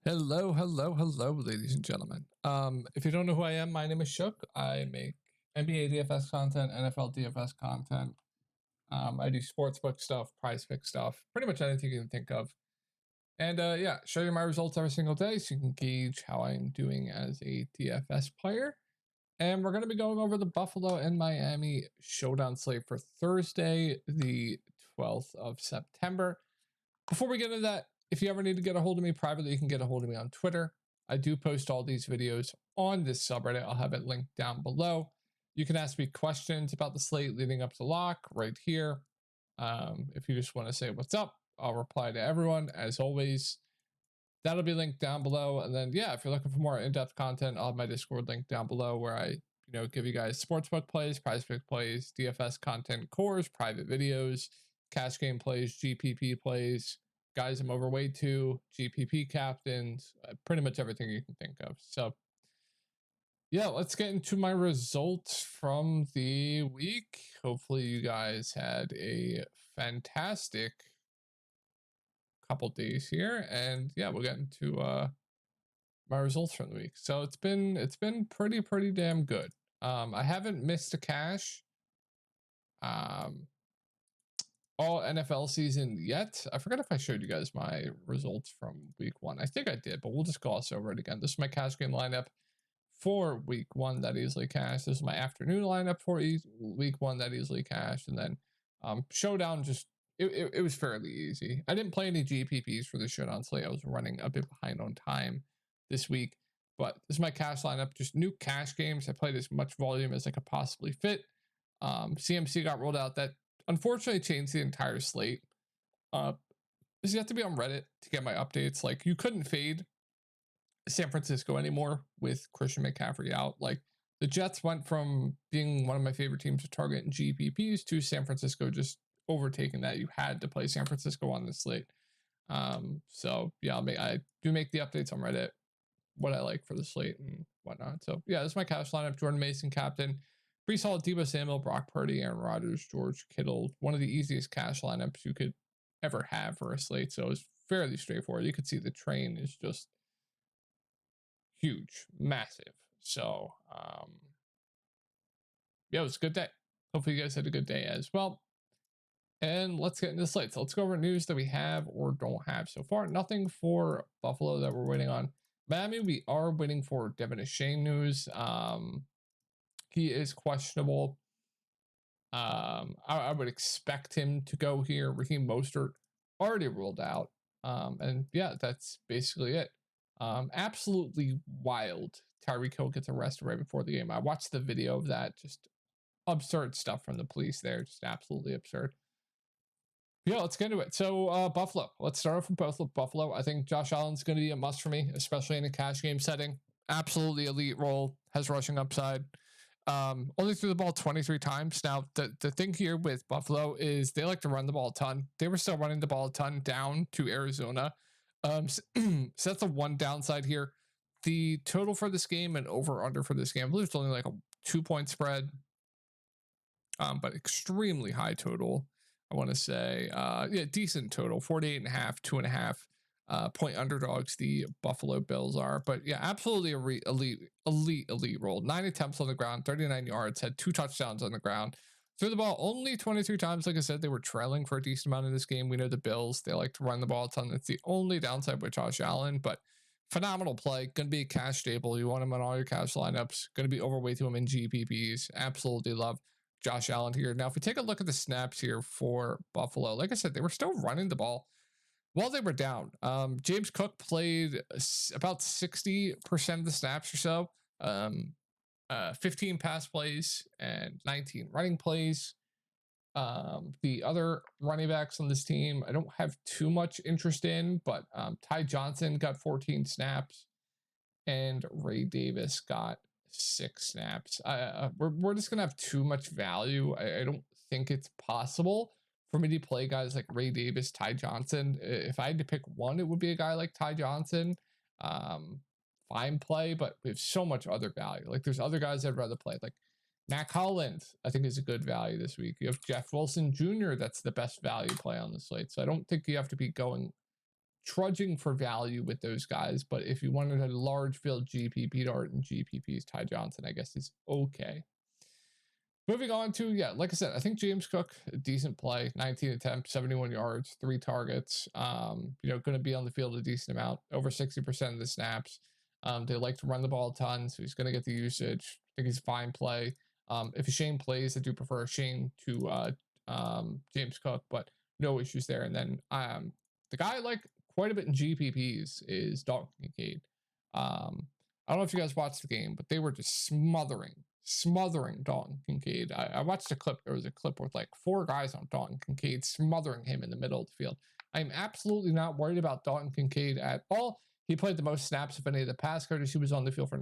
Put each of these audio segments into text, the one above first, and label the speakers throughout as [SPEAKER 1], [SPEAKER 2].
[SPEAKER 1] Hello, ladies and gentlemen. If you don't know who I am, my name is Shook. I make NBA DFS content, NFL DFS content. I do sportsbook stuff, prize pick stuff, pretty much anything you can think of. And yeah, show you my results every single day so you can gauge how I'm doing as a DFS player. And we're going to be going over the Buffalo and Miami showdown slate for Thursday, the 12th of September. Before we get into that, if you ever need to get a hold of me privately, you can get a hold of me on Twitter. I do post all these videos on this subreddit. I'll have it linked down below. You can ask me questions about the slate leading up to lock right here. If you just want to say what's up, I'll reply to everyone as always. That'll be linked down below. And then, yeah, if you're looking for more in-depth content, I'll have my Discord link down below where I, give you guys sportsbook plays, prize pick plays, DFS content cores, private videos, cash game plays, GPP plays, guys I'm overweight to, GPP captains, pretty much everything you can think of. So, yeah, let's get into my results from the week. Hopefully you guys had a fantastic couple days here, and yeah, we'll get into my results from the week. So it's been pretty damn good. I haven't missed a cash all NFL season yet. I forgot if I showed you guys my results from week 1. I think I did, but we'll just gloss over it again. This is my cash game lineup for week 1 that easily cashed. This is my afternoon lineup for week 1 that easily cashed, and then showdown just it was fairly easy. I didn't play any GPPs for the showdown slate. I was running a bit behind on time this week, but this is my cash lineup. Just new cash games. I played as much volume as I could possibly fit. CMC got rolled out. That unfortunately changed the entire slate. You have to be on Reddit to get my updates. Like, you couldn't fade San Francisco anymore with Christian McCaffrey out. Like, the Jets went from being one of my favorite teams to target in GPPs to San Francisco just overtaking that. You had to play San Francisco on the slate. So yeah, I do make the updates on Reddit, what I like for the slate and whatnot. So yeah, this is my cash lineup. Jordan Mason, captain. Pretty solid. Deebo Samuel, Brock Purdy, Aaron Rodgers, George Kittle. One of the easiest cash lineups you could ever have for a slate. So it's fairly straightforward. You could see the train is just huge, massive. So yeah, it was a good day. Hopefully you guys had a good day as well. And let's get into the slate. So let's go over news that we have or don't have so far. Nothing for Buffalo that we're waiting on. Miami, we are waiting for Devin Achane news. He is questionable. I would expect him to go here. Raheem Mostert already ruled out. And yeah, that's basically it. Absolutely wild. Tyreek Hill gets arrested right before the game. I watched the video of that. Just absurd stuff from the police there. Just absolutely absurd. Yeah, let's get into it. So Buffalo. Let's start off with Buffalo. I think Josh Allen's going to be a must for me, especially in a cash game setting. Absolutely elite role. Has rushing upside. Only threw the ball 23 times. Now, the thing here with Buffalo is they like to run the ball a ton. They were still running the ball a ton down to Arizona. So that's the one downside here. The total for this game and over under for this game, I believe it's only like a 2-point spread, but extremely high total. I want to say, yeah, decent total, 48.5, 2.5 point underdogs. The Buffalo Bills are, but yeah, absolutely elite roll. 9 attempts on the ground, 39 yards, had 2 touchdowns on the ground. Threw the ball only 23 times. Like I said, they were trailing for a decent amount in this game. We know the Bills, they like to run the ball a ton. That's the only downside with Josh Allen, but phenomenal play. Going to be a cash staple. You want him on all your cash lineups. Going to be overweight to him in GPPs. Absolutely love Josh Allen here. Now, if we take a look at the snaps here for Buffalo, like I said, they were still running the ball while they were down. James Cook played about 60% of the snaps or so. 15 pass plays and 19 running plays. The other running backs on this team, I don't have too much interest in, but Ty Johnson got 14 snaps and Ray Davis got 6 snaps. We're just gonna have too much value. I don't think it's possible for me to play guys like Ray Davis, Ty Johnson. If I had to pick one, it would be a guy like Ty Johnson. Fine play, but we have so much other value. Like, there's other guys I'd rather play. Like Mac Hollins, I think, is a good value this week. You have Jeff Wilson Jr. That's the best value play on the slate. So I don't think you have to be going trudging for value with those guys. But if you wanted a large field GPP dart and GPPs, Ty Johnson, I guess, is okay. Moving on to, like I said, I think James Cook, a decent play, 19 attempts, 71 yards, 3 targets. Going to be on the field a decent amount, over 60% of the snaps. They like to run the ball a ton, so he's going to get the usage. I think he's a fine play. If Shane plays, I do prefer Shane to James Cook, but no issues there. And then the guy I like quite a bit in GPPs is Dalton Kincaid. I don't know if you guys watched the game, but they were just smothering Dalton Kincaid. I watched a clip. There was a clip with like 4 guys on Dalton Kincaid smothering him in the middle of the field. I'm absolutely not worried about Dalton Kincaid at all. He played the most snaps of any of the pass catchers. He was on the field for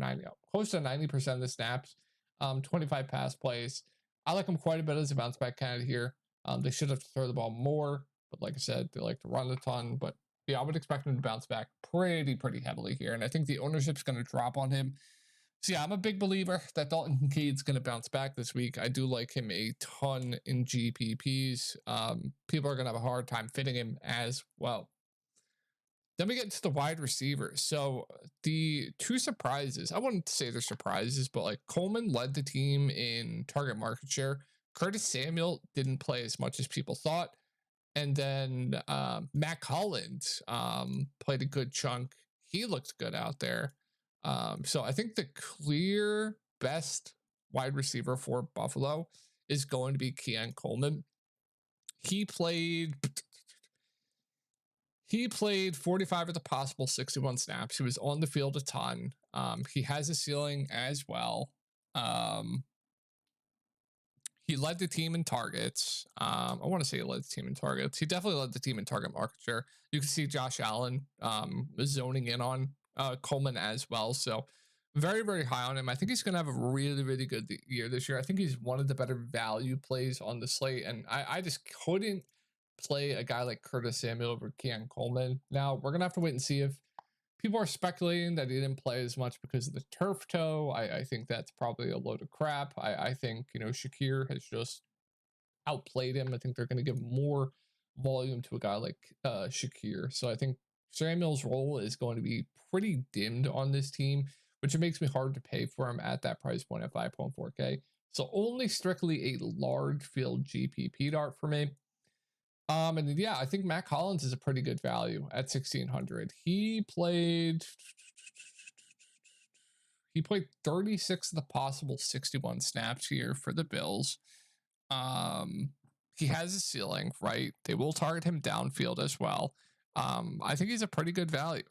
[SPEAKER 1] close to 90% of the snaps, 25 pass plays. I like him quite a bit as a bounce back candidate here. They should have to throw the ball more, but like I said, they like to run a ton. But yeah, I would expect him to bounce back pretty heavily here. And I think the ownership's going to drop on him. So yeah, I'm a big believer that Dalton Kincaid's going to bounce back this week. I do like him a ton in GPPs. People are going to have a hard time fitting him as well. Then we get into the wide receivers. So the 2 surprises, I wouldn't say they're surprises, but like Coleman led the team in target market share. Curtis Samuel didn't play as much as people thought. And then Matt Collins played a good chunk. He looked good out there. So I think the clear best wide receiver for Buffalo is going to be Keon Coleman. He played 45 of the possible 61 snaps. He was on the field a ton. He has a ceiling as well. He led the team in targets. I want to say he led the team in targets. He definitely led the team in target market share. You can see Josh Allen zoning in on Coleman as well. So very high on him. I think he's going to have a really good year this year. I think he's one of the better value plays on the slate. And I just couldn't play a guy like Curtis Samuel over Keon Coleman. Now, we're going to have to wait and see if people are speculating that he didn't play as much because of the turf toe. I think that's probably a load of crap. I think, Shakir has just outplayed him. I think they're going to give more volume to a guy like Shakir. So I think Samuel's role is going to be pretty dimmed on this team, which it makes me hard to pay for him at that price point at 5.4K. So only strictly a large field GPP dart for me. And then, I think Matt Collins is a pretty good value at 1,600. He played 36 of the possible 61 snaps here for the Bills. He has a ceiling, right? They will target him downfield as well. I think he's a pretty good value.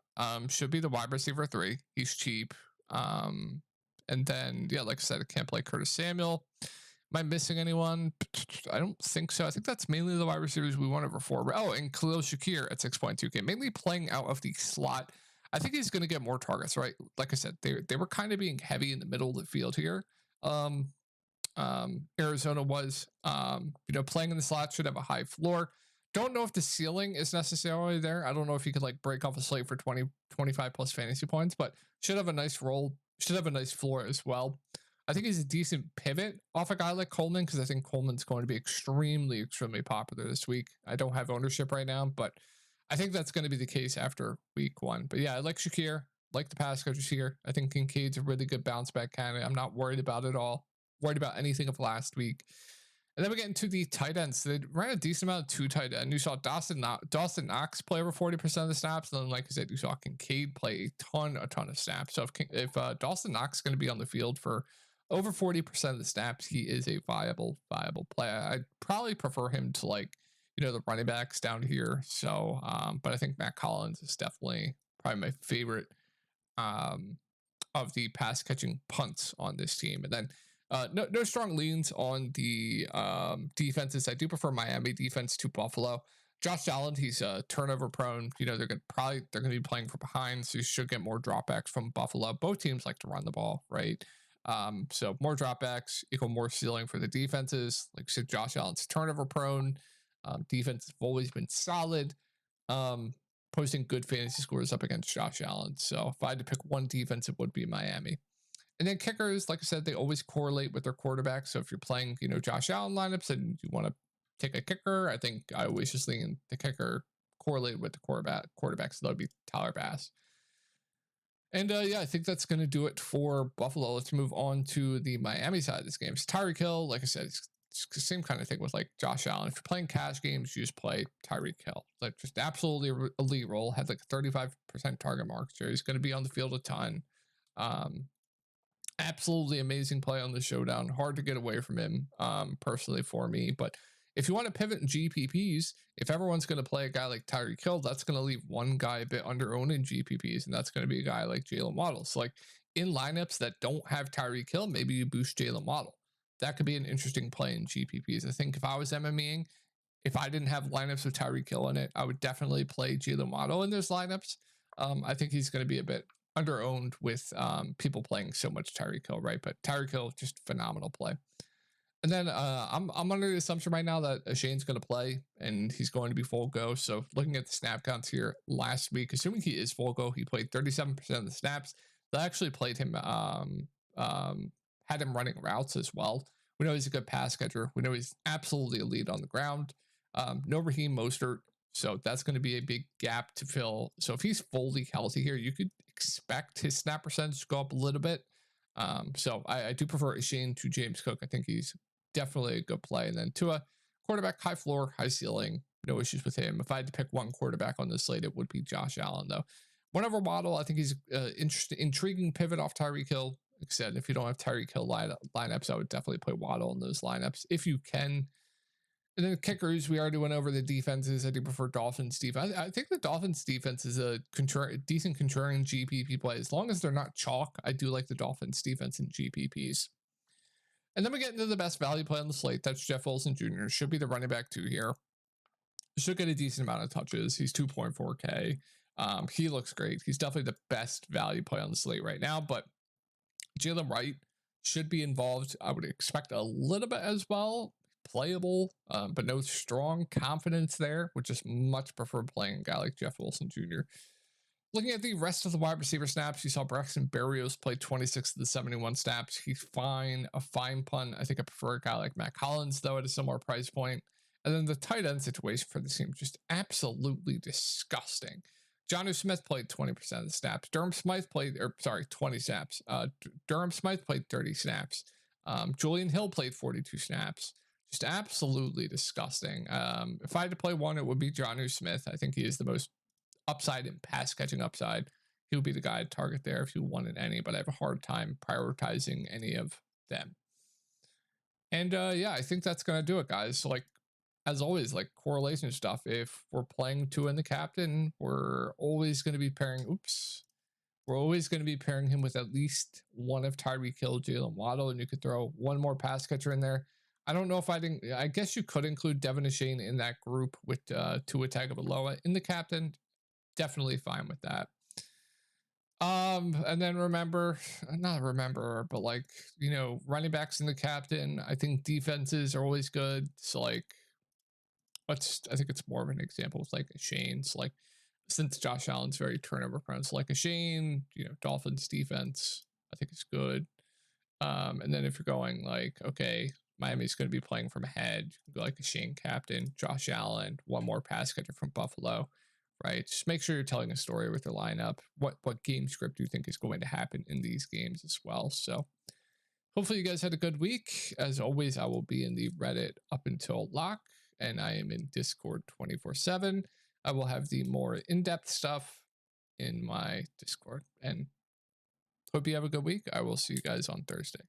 [SPEAKER 1] Should be the wide receiver 3. He's cheap. And then, like I said, I can't play Curtis Samuel. Am I missing anyone? I don't think so. I think that's mainly the wide receivers we went over for. Oh, and Khalil Shakir at 6.2K, mainly playing out of the slot. I think he's going to get more targets, right? Like I said, they were kind of being heavy in the middle of the field here. Arizona was, playing in the slot, should have a high floor. Don't know if the ceiling is necessarily there. I don't know if he could like break off a slate for 20, 25 plus fantasy points, but should have a nice role, should have a nice floor as well. I think he's a decent pivot off a guy like Coleman because I think Coleman's going to be extremely popular this week. I don't have ownership right now, but I think that's going to be the case after week 1. But yeah, I like Shakir, like the pass coaches here. I think Kincaid's a really good bounce back candidate. I'm not worried about it all. Worried about anything of last week. And then we get into the tight ends. They ran a decent amount of 2 tight ends. You saw Dawson Knox play over 40% of the snaps. And then, like I said, you saw Kincaid play a ton of snaps. So if Dawson Knox is going to be on the field for over 40% of the snaps, he is a viable play. I'd probably prefer him to the running backs down here. So, but I think Matt Collins is definitely probably my favorite of the pass catching punts on this team. And then no strong leans on the defenses. I do prefer Miami defense to Buffalo. Josh Allen, he's turnover prone. They're going to be playing from behind, so you should get more dropbacks from Buffalo. Both teams like to run the ball, right? So more dropbacks equal more ceiling for the defenses. Like I said, Josh Allen's turnover prone. Defense has always been solid. Posting good fantasy scores up against Josh Allen. So if I had to pick one defense, it would be Miami. And then kickers, like I said, they always correlate with their quarterback. So if you're playing, Josh Allen lineups and you want to take a kicker, I think I always just lean the kicker correlated with the quarterback. So that would be Tyler Bass. And yeah, I think that's going to do it for Buffalo. Let's move on to the Miami side of this game. It's Tyreek Hill. Like I said, it's the same kind of thing with like Josh Allen. If you're playing cash games, you just play Tyreek Hill. Like just absolutely elite role. Had like a 35% target market share. He's going to be on the field a ton. Absolutely amazing play on the showdown. Hard to get away from him personally for me. But if you want to pivot in GPPs, if everyone's going to play a guy like Tyreek Hill, that's going to leave one guy a bit under-owned in GPPs, and that's going to be a guy like Jalen Waddle. So like in lineups that don't have Tyreek Hill, maybe you boost Jalen Waddle. That could be an interesting play in GPPs. I think if I was MMEing, if I didn't have lineups with Tyreek Hill in it, I would definitely play Jalen Waddle in those lineups. I think he's going to be a bit under-owned with people playing so much Tyreek Hill, right? But Tyreek Hill, just phenomenal play. And then I'm under the assumption right now that Shane's going to play and he's going to be full go. So looking at the snap counts here last week, assuming he is full go, he played 37% of the snaps. They actually played him, had him running routes as well. We know he's a good pass catcher. We know he's absolutely elite on the ground. No Raheem Mostert, so that's going to be a big gap to fill. So if he's fully healthy here, you could expect his snap percentage to go up a little bit. So I do prefer Shane to James Cook. I think he's definitely a good play. And then Tua, quarterback, high floor, high ceiling, no issues with him. If I had to pick one quarterback on this slate, it would be Josh Allen, though. Whenever Waddle, I think he's intriguing pivot off Tyreek Hill. Like I said, if you don't have Tyreek Hill lineups, I would definitely play Waddle in those lineups if you can. And then kickers, we already went over the defenses. I do prefer Dolphins defense. I think the Dolphins defense is a decent contrarian GPP play. As long as they're not chalk, I do like the Dolphins defense in GPPs. And then we get into the best value play on the slate. That's Jeff Wilson Jr. Should be the running back 2 here. Should get a decent amount of touches. He's 2.4K. He looks great. He's definitely the best value play on the slate right now. But Jalen Wright should be involved. I would expect a little bit as well. Playable, but no strong confidence there, which is much prefer playing a guy like Jeff Wilson Jr. Looking at the rest of the wide receiver snaps, you saw Braxton Berrios play 26 of the 71 snaps. He's fine, a fine punt. I think I prefer a guy like Matt Collins, though, at a similar price point. And then the tight end situation for this team, just absolutely disgusting. Jonnu Smith played 20% of the snaps. Durham Smythe played, 20 snaps. Durham Smythe played 30 snaps. Julian Hill played 42 snaps. Just absolutely disgusting. If I had to play one, it would be Jonnu Smith. I think he is the most upside in pass catching upside. He would be the guy to target there if you wanted any, but I have a hard time prioritizing any of them. And yeah, I think that's going to do it, guys. So like, as always, like correlation stuff, if we're playing 2 in the captain, we're always going to be pairing him with at least one of Tyreek Hill, Jalen Waddle, and you could throw one more pass catcher in there. I don't know if I guess you could include Devin Achane in that group with Tua Tagovailoa in the captain. Definitely fine with that. And then but like, you know, running backs in the captain, I think defenses are always good. So like, I think it's more of an example with like Shane's, like, since Josh Allen's very turnover prone, so like a Shane, you know, Dolphins defense, I think it's good. And then if you're going like, okay, Miami's going to be playing from ahead, you can go like a Shane captain, Josh Allen, one more pass catcher from Buffalo, right? Just make sure you're telling a story with your lineup. What game script do you think is going to happen in these games as well? So hopefully you guys had a good week. As always, I will be in the Reddit up until lock, and I am in Discord 24/7. I will have the more in-depth stuff in my Discord, and hope you have a good week. I will see you guys on Thursday.